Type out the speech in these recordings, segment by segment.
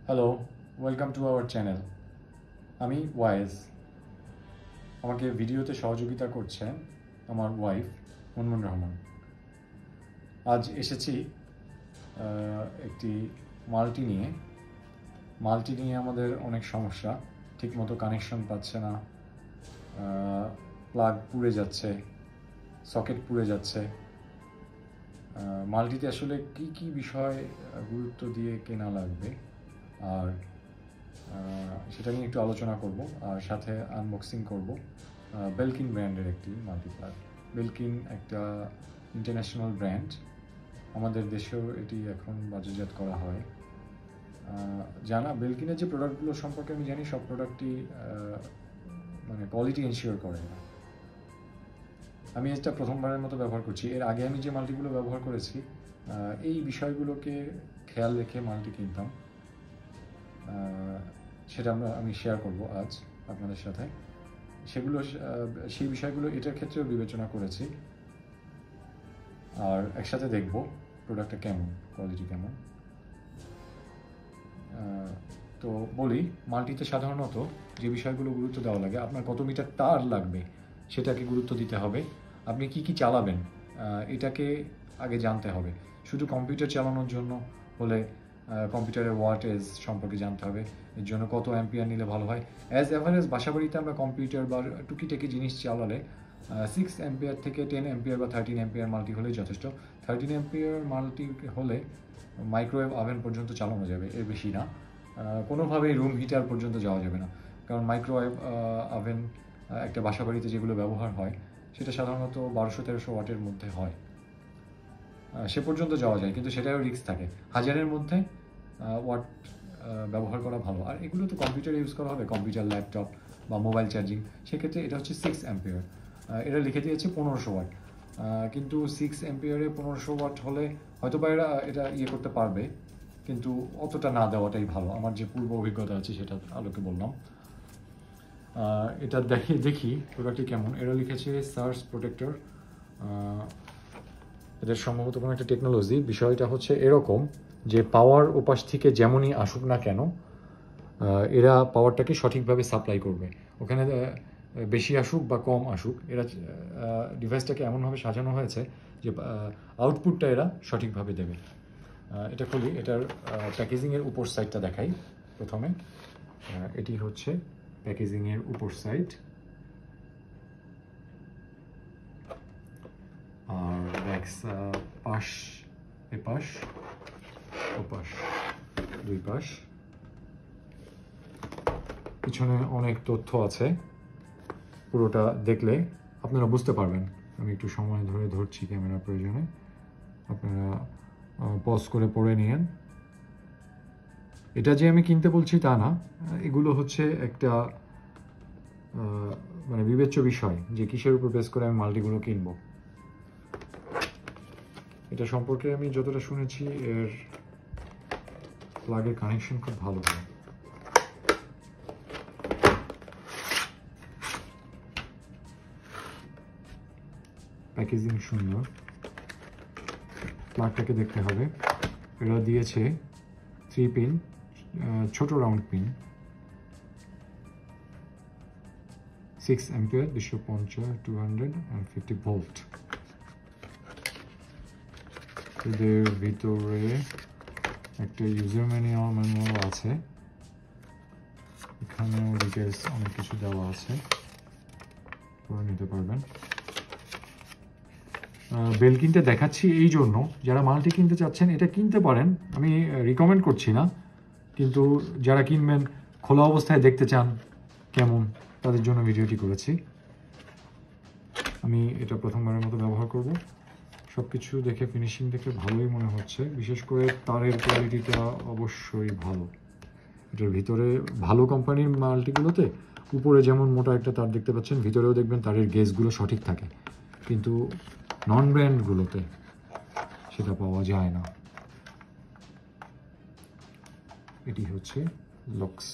Hello, welcome to our channel. আমি wise. আমাকে ভিডিওতে সহযোগিতা করছেন আমার ওয়াইফ মুনমুন রহমান। আজ এসেছি একটি মাল্টি নিয়ে। আমাদের অনেক সমস্যা, ঠিকমতো কানেকশন পাচ্ছে না, প্লাগ পুড়ে যাচ্ছে, সকেট পুড়ে যাচ্ছে। মাল্টিতে আসলে কি কি বিষয় গুরুত্ব দিয়ে কেনা লাগবে আর সেটা নিয়ে একটু আলোচনা করব, আর সাথে আনবক্সিং করব বেলকিন ব্র্যান্ডের একটি মাল্টিপ্লাগ। বেলকিন একটা ইন্টারন্যাশনাল ব্র্যান্ড, আমাদের দেশেও এটি এখন বাজারজাত করা হয়। জানা বেলকিনের যে প্রোডাক্টগুলো সম্পর্কে আমি জানি, সব প্রোডাক্টই মানে কোয়ালিটি এনশিওর করে না। আমি এটা প্রথমবারের মতো ব্যবহার করছি। এর আগে আমি যে মাল্টিগুলো ব্যবহার করেছি এই বিষয়গুলোকে খেয়াল রেখে মাল্টি কিনতাম। সেটা আমি শেয়ার করব আজ আপনাদের সাথে। সেই বিষয়গুলো এটার ক্ষেত্রেও বিবেচনা করেছি, আর একসাথে দেখব প্রোডাক্টটা কেমন, কোয়ালিটি কেমন। তো বলি, মাল্টিতে সাধারণত যে বিষয়গুলো গুরুত্ব দেওয়া লাগে, আপনার কত মিটার তার লাগবে সেটাকে গুরুত্ব দিতে হবে। আপনি কি কি চালাবেন এটাকে আগে জানতে হবে। শুধু কম্পিউটার চালানোর জন্য হলে কম্পিউটারের ওয়াটেজ সম্পর্কে জানতে হবে, এর জন্য কত অ্যাম্পিয়ার নিলে ভালো হয়। অ্যাজ এভারেজ বাসাবাড়িতে আমরা কম্পিউটার বা টুকিটাকি জিনিস চালালে 6 অ্যাম্পিয়ার থেকে 10 অ্যাম্পিয়ার বা 13 অ্যাম্পিয়ার মাল্টি হলেই যথেষ্ট। 13 অ্যাম্পিয়ার মাল্টি হলে মাইক্রোওয়েভ ওভেন পর্যন্ত চালানো যাবে, এর বেশি না। কোনোভাবেই রুম হিটার পর্যন্ত যাওয়া যাবে না, কারণ মাইক্রোওয়েভ ওভেন একটা বাসাবাড়িতে যেগুলো ব্যবহার হয় সেটা সাধারণত 1200-1300 ওয়াটের মধ্যে হয়। সে পর্যন্ত যাওয়া যায়, কিন্তু সেটারও রিস্ক থাকে। 1000-এর মধ্যে ওয়াট ব্যবহার করা ভালো। আর এগুলো তো কম্পিউটার ইউজ করা হবে, কম্পিউটার, ল্যাপটপ বা মোবাইল চার্জিং। সেক্ষেত্রে এটা হচ্ছে 6 অ্যাম্পিয়ার। এরা লিখে দিয়েছে 1500 ওয়াট, কিন্তু 6 অ্যাম্পিয়ারে 1500 ওয়াট হলে হয়তো বা এটা ইয়ে করতে পারবে, কিন্তু অতটা না দেওয়াটাই ভালো। আমার যে পূর্ব অভিজ্ঞতা আছে সেটার আলোকে বললাম। এটা দেখি প্রোডাক্টটি কেমন। এরা লিখেছে সার্চ প্রোটেক্টর। এদের সম্ভবত কোনো একটা টেকনোলজি। বিষয়টা হচ্ছে এরকম যে পাওয়ার ওপাশ থেকে যেমনই আসুক না কেন, এরা পাওয়ারটাকে সঠিকভাবে সাপ্লাই করবে। ওখানে বেশি আসুক বা কম আসুক, এরা ডিভাইসটাকে এমনভাবে সাজানো হয়েছে যে আউটপুটটা এরা সঠিকভাবে দেবে। এটা খুলি, এটার প্যাকেজিংয়ের উপর সাইডটা দেখাই প্রথমে। এটি হচ্ছে প্যাকেজিংয়ের উপর সাইড, আর পাশ, এপাশ ওপাশ, দুই পাশ। পিছনে অনেক তথ্য আছে, পুরোটা দেখলে আপনারা বুঝতে পারবেন। আমি একটু সময় ধরে ধরছি ক্যামেরার প্রয়োজনে, আপনারা পজ করে পড়ে নিয়েন। এটা যে আমি কিনতে বলছি তা না, এগুলো হচ্ছে একটা মানে বিবেচ্য বিষয় যে কিসের উপর বেস করে আমি মাল্টিগুলো কিনবো। এটা সম্পর্কে আমি যতটা শুনেছি, এর প্লাগের কানেকশন খুব ভালো হয়। প্যাকেজিং সুন্দর, প্লাগটাকে দেখতে হবে। এরা দিয়েছে 3 পিন, ছোট রাউন্ড পিন, 6 অ্যাম্পিয়ার, 250, 250 ভোল্ট। এদের ভিতরে একটা ইউজার ম্যানুয়াল আছে, এখানেও ডিটেলস অনেক কিছু দেওয়া আছে, পড়ে নিতে পারবেন। বেলকিনটা দেখাচ্ছি এই জন্য, যারা মাল্টি কিনতে চাচ্ছেন এটা কিনতে পারেন, আমি রিকমেন্ড করছি না, কিন্তু যারা কিনবেন খোলা অবস্থায় দেখতে চান কেমন, তাদের জন্য ভিডিওটি করেছি। আমি এটা প্রথমবারের মতো ব্যবহার করব। সব কিছু দেখে, ফিনিশিং দেখে ভালোই মনে হচ্ছে, বিশেষ করে তারের কোয়ালিটিটা অবশ্যই ভালো। এটার ভিতরে ভালো কোম্পানির মাল্টিগুলোতে উপরে যেমন মোটা একটা তার দেখতে পাচ্ছেন, ভিতরেও দেখবেন তারের গেজগুলো সঠিক থাকে, কিন্তু নন ব্র্যান্ডগুলোতে সেটা পাওয়া যায় না। এটি হচ্ছে লক্স।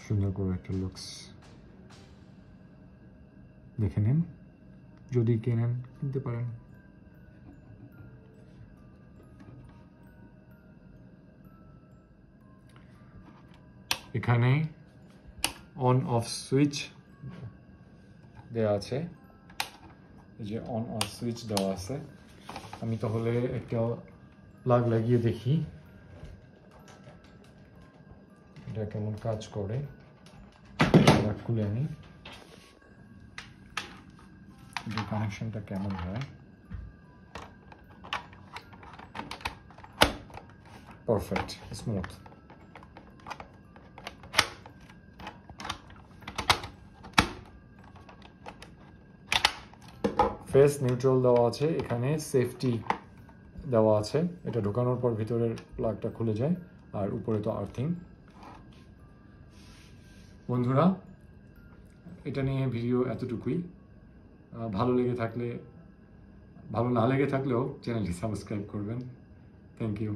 সুন্দর করে একটা লুকস, দেখে নিন, যদি কেনেন কিনতে পারেন। এখানে অন অফ সুইচ দেওয়া আছে, এই যে অন অফ সুইচ দেওয়া আছে। আমি তাহলে একটা প্লাগ লাগিয়ে দেখি এটা কেমন কাজ করে। খুলে আনি, যে কানেকশনটা কেমন হয়। Perfect, smooth. ফেস নিউট্রাল দেওয়া আছে, এখানে সেফটি দেওয়া আছে, এটা ঢোকানোর পর ভিতরের প্লাগটা খুলে যায়, আর উপরে তো আর্থিং। বন্ধুরা, এটা নিয়ে ভিডিও এতটুকুই। ভালো না লেগে থাকলেও চ্যানেলটি সাবস্ক্রাইব করবেন। Thank you.